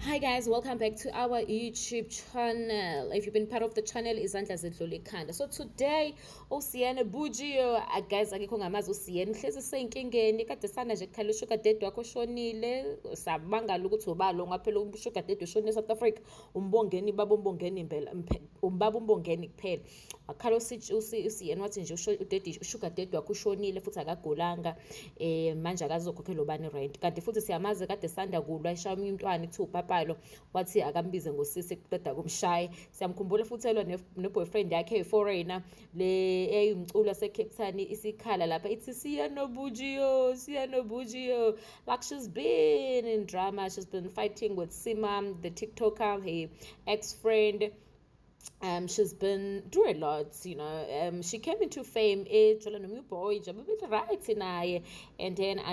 Hi guys, welcome back to our YouTube channel. If you've been part of the channel, izandla zedlule ekhanda. So today usiyene bouge guys akekho ngamazi usiyene uhlezi seyinkingeni kade sana nje kukhala ushuga daddy wakho shonile sabangala ukuthi ubalo ngaphela ushuga daddy ushonile eSouth Africa umbongeni baba umbongeni impela umbaba umbongeni kuphela akhala usiyene wathi nje udaddy ushuga daddy wakho ushonile futhi akagolanga manje akazokhokhela ubani rent kanti futhi siyamazi kade sanda kulwa eshaya umntwana kuthi upapalo wathi akambize ngosisi kuqeda kumshaya siyamkhumbula futhi elwa ne-boyfriend yakhe eforeigner le eyumculo waseCape Town isikhala lapha ithi siyano bouge like she's been in drama, she's been fighting with Sima the TikToker, her ex-friend. She's been through a lot, you know. She came into fame, right, and then I